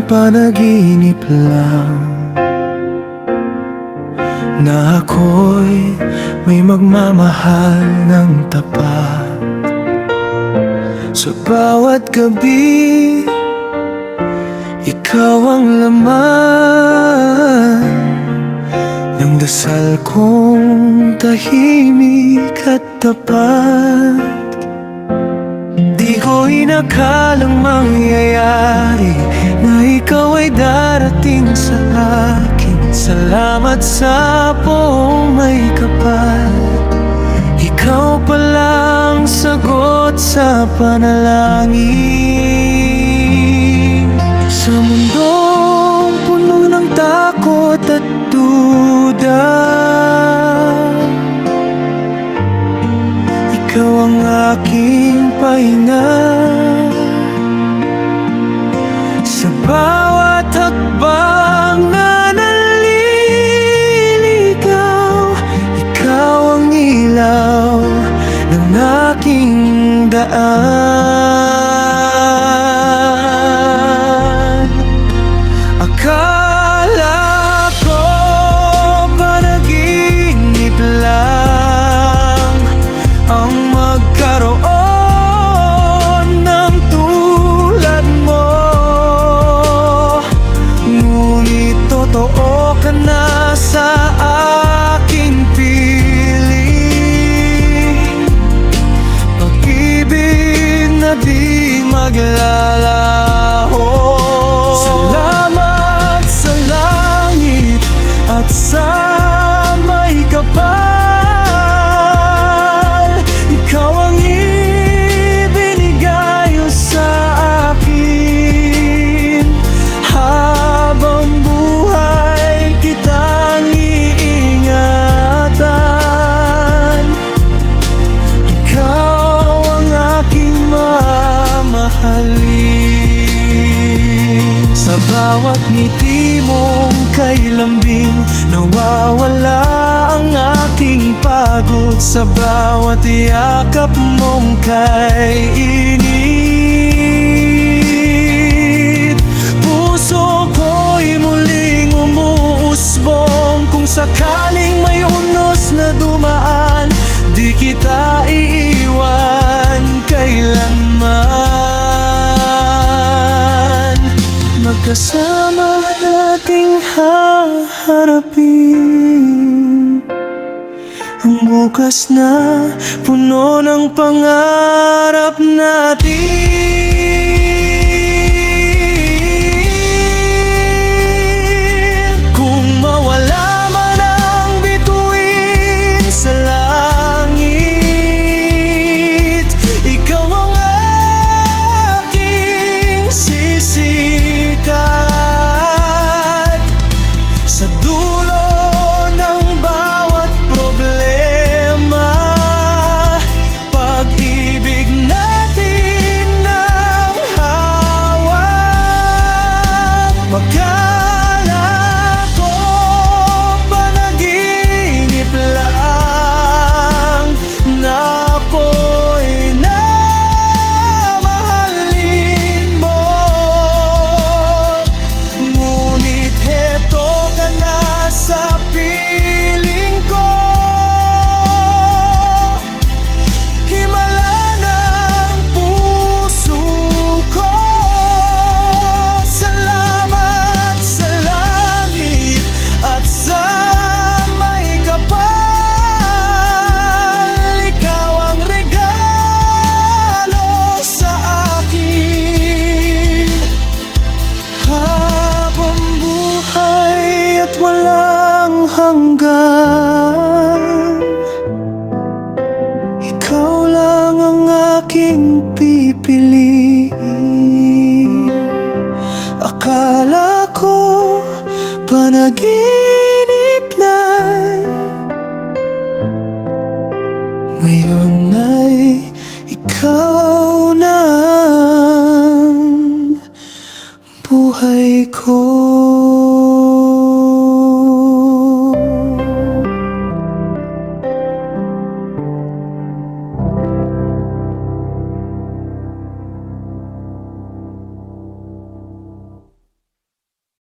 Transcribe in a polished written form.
panaginip lang na ako'y may magmamahal ng tapat. Sa bawat gabi, ikaw ang laman ng dasal kong tahimik at tapat. Di ko inakalang mangyayari na ikaw ay darating sa akin. Salamat sa buong may kapal. Ikaw palang sagot sa panalangin. Sa mundong puno ng takot at duda, ikaw ang aking pahinga. Sa bawat hakbang na naliligaw, ikaw ang ilaw ng aking daan. Akala ko panaginip lang ang magkaroon ng tulad mo, ngunit totoo ka na sa aking piling. Pag-ibig na di maglalaho. Salamat sa langit at sa may kapal. Ikaw ang ibinigay sa akin. Habang buhay kitang iingatan. Ikaw ang aking mamahalin. Sa bawat ngiti mong kay lambing, nawawala ang aking pagod. Sa bawat yakap mong kay init, puso ko'y muling umuusbong. Kung sakaling may unos na dumaan, di kita iiwan kailanman. Magkasama nating haharapin ang bukas na puno ng pangarap natin. Kung mawala man ang bituin sa langit, ikaw ang aking sisikat. Sa dulo ng bawat problema, pag-ibig natin ang hawak. Akala ko panaginip lang na ako'y namahalin mo, ngunit heto ka na sa piling ko. Himala ng puso ko. Salamat sa langit at sa may kapal. Ikaw ang regalo sa akin. Habang buhay at walang hanggan, ikaw lang ang aking pipiliin. Akala ko panaginip lang, ngayon ay ikaw na ang buhay ko.